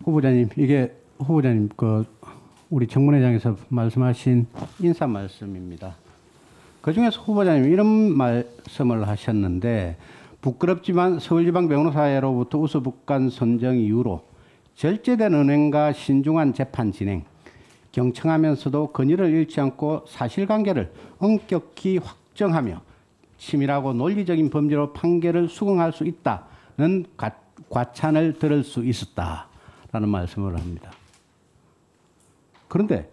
후보자님, 이게 후보자님 우리 청문회장에서 말씀하신 인사 말씀입니다. 그중에서 후보자님 이런 말씀을 하셨는데, 부끄럽지만 서울지방변호사회로부터 우수북관 선정 이후로 절제된 은행과 신중한 재판 진행, 경청하면서도 권위를 잃지 않고 사실관계를 엄격히 확정하며 치밀하고 논리적인 범죄로 판결을 수긍할 수 있다는 과찬을 들을 수 있었다라는 말씀을 합니다. 그런데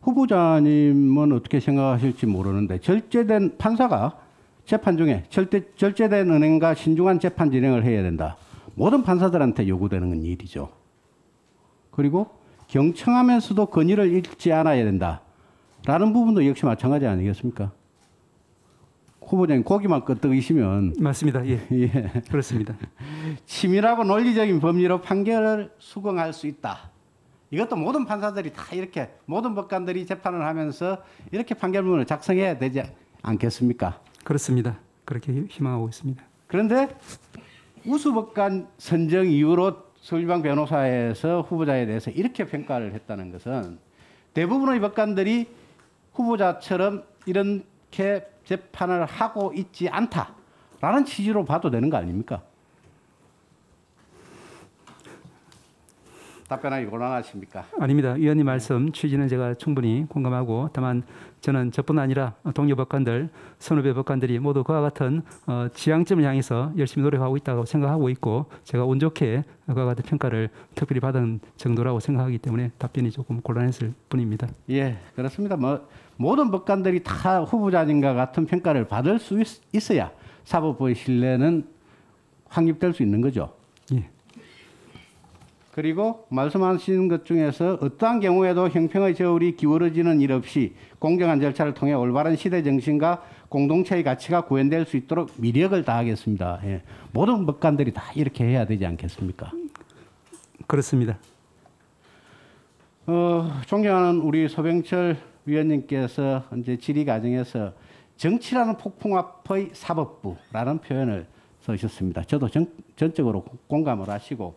후보자님은 어떻게 생각하실지 모르는데, 절제된 판사가 재판 중에 절제된 은행과 신중한 재판 진행을 해야 된다. 모든 판사들한테 요구되는 일이죠. 그리고 경청하면서도 권위를 잃지 않아야 된다라는 부분도 역시 마찬가지 아니겠습니까? 후보자님 고기만 끄덕이시면 맞습니다. 예, 예. 그렇습니다. 치밀하고 논리적인 법리로 판결을 수긍할 수 있다. 이것도 모든 판사들이 다 이렇게, 모든 법관들이 재판을 하면서 이렇게 판결문을 작성해야 되지 않겠습니까? 그렇습니다. 그렇게 희망하고 있습니다. 그런데 우수법관 선정 이후로 서울지방변호사회에서 후보자에 대해서 이렇게 평가를 했다는 것은, 대부분의 법관들이 후보자처럼 이렇게 재판을 하고 있지 않다라는 취지로 봐도 되는 거 아닙니까? 답변하기 곤란하십니까? 아닙니다. 위원님 말씀 취지는 제가 충분히 공감하고, 다만 저는 저뿐 아니라 동료 법관들, 선후배 법관들이 모두 그와 같은 지향점을 향해서 열심히 노력하고 있다고 생각하고 있고, 제가 운 좋게 그와 같은 평가를 특별히 받은 정도라고 생각하기 때문에 답변이 조금 곤란했을 뿐입니다. 예, 그렇습니다. 모든 법관들이 다 후보자님과 같은 평가를 받을 수 있어야 사법부의 신뢰는 확립될 수 있는 거죠. 예. 그리고 말씀하신 것 중에서 어떠한 경우에도 형평의 저울이 기울어지는 일 없이 공정한 절차를 통해 올바른 시대 정신과 공동체의 가치가 구현될 수 있도록 미력을 다하겠습니다. 예. 모든 법관들이 다 이렇게 해야 되지 않겠습니까? 그렇습니다. 존경하는 우리 소병철 위원님께서 이제 질의 과정에서 정치라는 폭풍 앞의 사법부라는 표현을 쓰셨습니다. 저도 전적으로 공감을 하시고,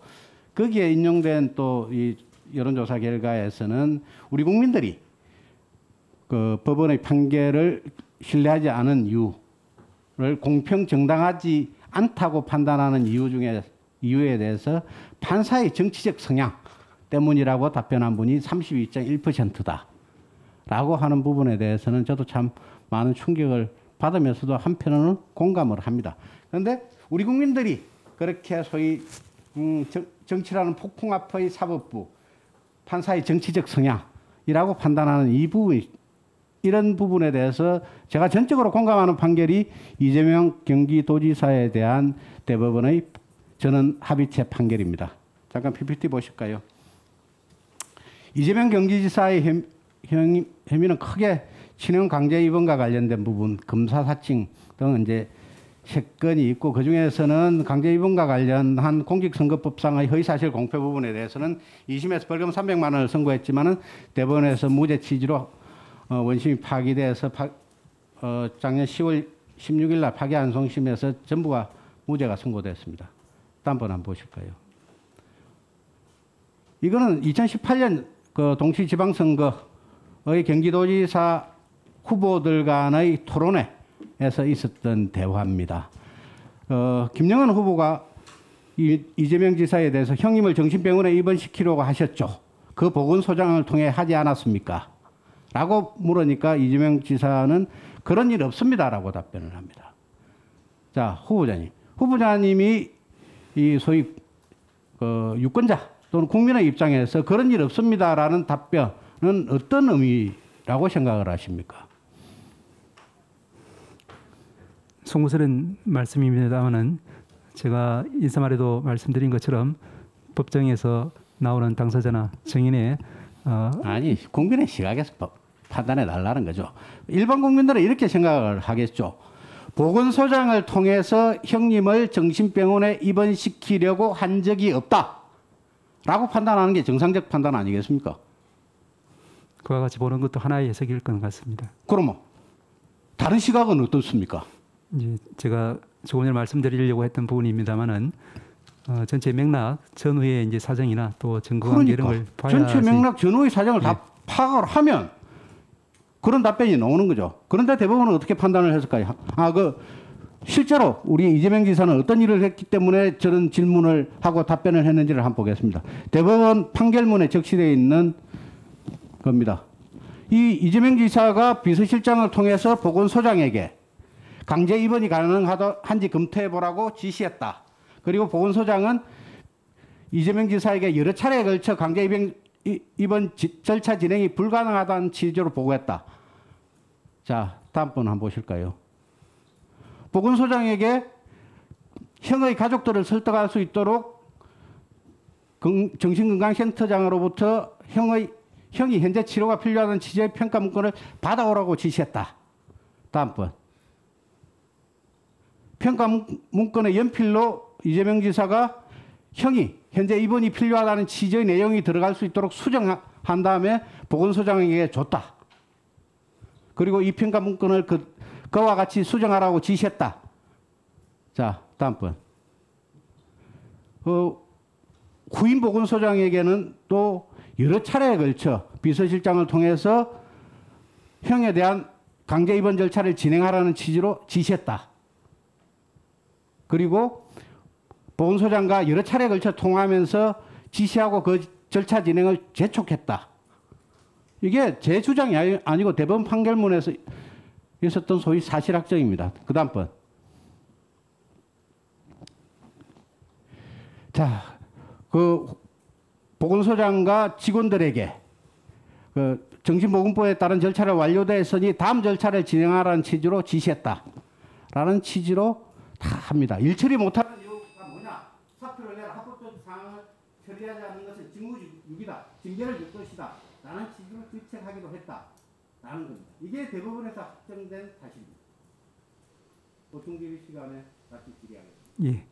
거기에 인용된 또 이 여론조사 결과에서는 우리 국민들이 그 법원의 판결을 신뢰하지 않은 이유를 공평 정당하지 않다고 판단하는 이유에 대해서 판사의 정치적 성향 때문이라고 답변한 분이 32.1%다라고 하는 부분에 대해서는 저도 참 많은 충격을 받으면서도 한편으로는 공감을 합니다. 그런데 우리 국민들이 그렇게 소위 정치라는 폭풍 앞의 사법부, 판사의 정치적 성향이라고 판단하는 이 부분, 이런 부분에 대해서 제가 전적으로 공감하는 판결이 이재명 경기도지사에 대한 대법원의 전원 합의체 판결입니다. 잠깐 PPT 보실까요? 이재명 경기지사의 혐의는 크게 친형 강제 입원과 관련된 부분, 검사 사칭 등 이제 3건이 있고, 그 중에서는 강제 입원과 관련한 공직선거법상의 허위사실 공표 부분에 대해서는 2심에서 벌금 300만 원을 선고했지만은 대법원에서 무죄 취지로 원심이 파기돼서 작년 10월 16일 날 파기환송심에서 전부가 무죄가 선고됐습니다. 다음 번 한번 보실까요? 이거는 2018년 그 동시지방선거의 경기도지사 후보들 간의 토론회에서 있었던 대화입니다. 김영환 후보가 이재명 지사에 대해서 형님을 정신병원에 입원시키려고 하셨죠. 그 보건소장을 통해 하지 않았습니까? 라고 물으니까 이재명 지사는 그런 일 없습니다라고 답변을 합니다. 자, 후보자님. 후보자님이 이 소위 유권자 또는 국민의 입장에서 그런 일 없습니다라는 답변은 어떤 의미라고 생각을 하십니까? 송구스러운 말씀입니다만은 제가 인사말에도 말씀드린 것처럼 법정에서 나오는 당사자나 증인의 아니, 국민의 시각에서 판단해 달라는 거죠. 일반 국민들은 이렇게 생각을 하겠죠. 보건소장을 통해서 형님을 정신병원에 입원시키려고 한 적이 없다라고 판단하는 게 정상적 판단 아니겠습니까? 그와 같이 보는 것도 하나의 해석일 것 같습니다. 그러면 다른 시각은 어떻습니까? 이제 제가 조금 전에 말씀드리려고 했던 부분입니다만은 전체 맥락 전후의 이제 사정이나 또 증거관계 이런 걸 봐야지. 전체 맥락 전후의 사정을 다 예. 파악을 하면 그런 답변이 나오는 거죠. 그런데 대법원은 어떻게 판단을 했을까요? 실제로 우리 이재명 지사는 어떤 일을 했기 때문에 저런 질문을 하고 답변을 했는지를 한번 보겠습니다. 대법원 판결문에 적시되어 있는 겁니다. 이 이재명 지사가 비서실장을 통해서 보건소장에게 강제 입원이 가능한지 검토해보라고 지시했다. 그리고 보건소장은 이재명 지사에게 여러 차례에 걸쳐 강제 입원 절차 진행이 불가능하다는 취지로 보고했다. 자, 다음 분 한번 보실까요? 보건소장에게 형의 가족들을 설득할 수 있도록 정신건강센터장으로부터 형이 현재 치료가 필요하다는 취지의 평가 문건을 받아오라고 지시했다. 다음 분. 평가 문건의 연필로 이재명 지사가 형이 현재 입원이 필요하다는 취지의 내용이 들어갈 수 있도록 수정한 다음에 보건소장에게 줬다. 그리고 이 평가 문건을 그와 같이 수정하라고 지시했다. 자, 다음 분. 후임 보건소장에게는 또 여러 차례에 걸쳐 비서실장을 통해서 형에 대한 강제 입원 절차를 진행하라는 취지로 지시했다. 그리고 보건소장과 여러 차례에 걸쳐 통화하면서 지시하고 그 절차 진행을 재촉했다. 이게 제 주장이 아니고 대법원 판결문에서 있었던 소위 사실확정입니다. 그 다음 번. 자, 보건소장과 직원들에게 정신보건법에 따른 절차를 완료되었으니 다음 절차를 진행하라는 취지로 지시했다. 라는 취지로 다 합니다. 일처리 못하는 이유가 뭐냐? 사표를 내라 합법적 사항을 처리하지 않는 것은 직무유기다. 징계를 줄 것이다. 라는 취지로 질책하기도 했다. 라는 겁니다. 이게 대법원에서 확정된 사실입니다. 보충 질의 시간에 다시 질의하겠습니다. 예.